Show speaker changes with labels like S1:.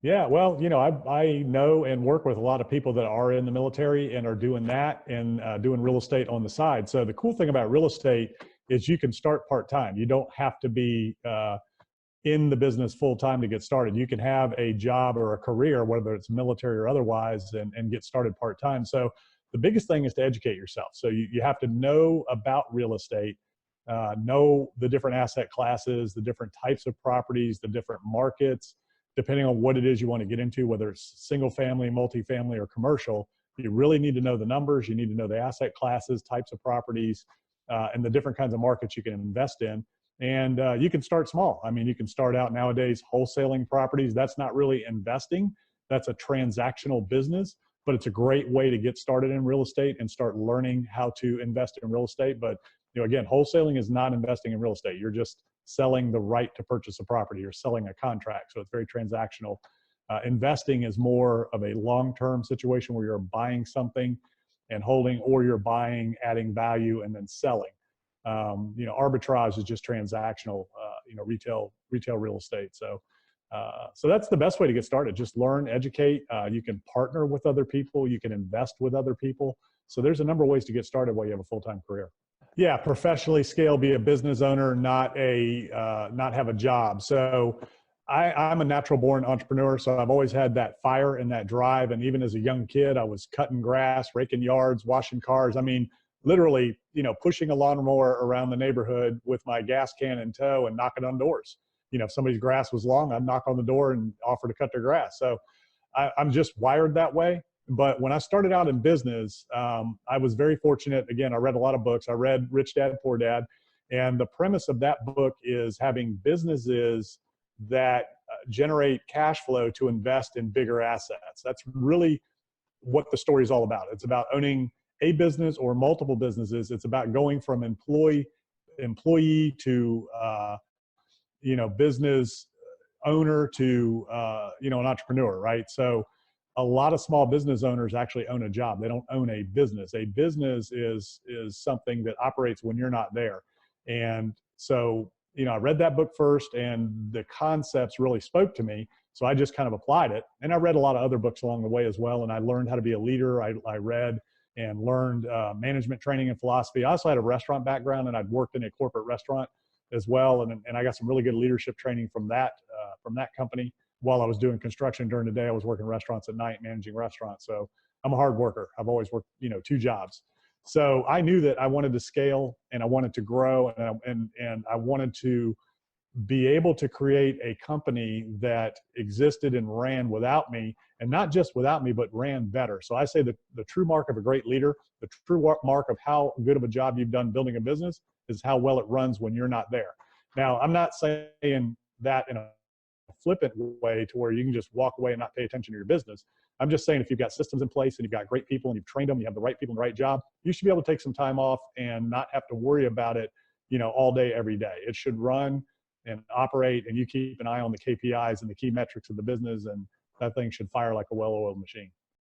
S1: Yeah, well, I know and work with a lot of people that are in the military and are doing that and doing real estate on the side. So the cool thing about real estate is you can start part-time. You don't have to be in the business full-time to get started. You can have a job or a career, whether it's military or otherwise, and get started part-time. So the biggest thing is to educate yourself. So you have to know about real estate, know the different asset classes, the different types of properties, the different markets, depending on what it is you want to get into, whether it's single family, multifamily, or commercial. You really need to know the numbers. You need to know the asset classes, types of properties, and the different kinds of markets you can invest in. And you can start small. I mean, you can start out nowadays wholesaling properties. That's not really investing. That's a transactional business, but it's a great way to get started in real estate and start learning how to invest in real estate. But again, wholesaling is not investing in real estate. You're just selling the right to purchase a property. You're selling a contract, so it's very transactional. Investing is more of a long-term situation where you're buying something and holding, or you're buying, adding value, and then selling. Arbitrage is just transactional, retail real estate. So that's the best way to get started. Just learn, educate. You can partner with other people. You can invest with other people. So there's a number of ways to get started while you have a full-time career. Yeah, professionally scale, be a business owner, not have a job. So I'm a natural born entrepreneur. So I've always had that fire and that drive. And even as a young kid, I was cutting grass, raking yards, washing cars. I mean, literally, pushing a lawnmower around the neighborhood with my gas can in tow and knocking on doors. If somebody's grass was long, I'd knock on the door and offer to cut their grass. So I'm just wired that way. But when I started out in business, I was very fortunate. Again, I read a lot of books. I read Rich Dad, Poor Dad. And the premise of that book is having businesses that generate cash flow to invest in bigger assets. That's really what the story is all about. It's about owning a business or multiple businesses. It's about going from employee to business owner to an entrepreneur, right? So a lot of small business owners actually own a job. They don't own a business. A business is something that operates when you're not there. And so I read that book first, and the concepts really spoke to me. So I just kind of applied it, and I read a lot of other books along the way as well. And I learned how to be a leader. I read and learned management training and philosophy. I also had a restaurant background, and I'd worked in a corporate restaurant as well. And I got some really good leadership training from that company. While I was doing construction during the day, I was working restaurants at night, managing restaurants. So I'm a hard worker. I've always worked, 2 jobs. So I knew that I wanted to scale, and I wanted to grow, and I wanted to be able to create a company that existed and ran without me, and not just without me, but ran better. So I say that the true mark of a great leader, the true mark of how good of a job you've done building a business, is how well it runs when you're not there. Now, I'm not saying that in a flippant way to where you can just walk away and not pay attention to your business. I'm just saying, if you've got systems in place and you've got great people and you've trained them, you have the right people in the right job, you should be able to take some time off and not have to worry about it, all day, every day. It should run and operate, and you keep an eye on the KPIs and the key metrics of the business, and that thing should fire like a well-oiled machine.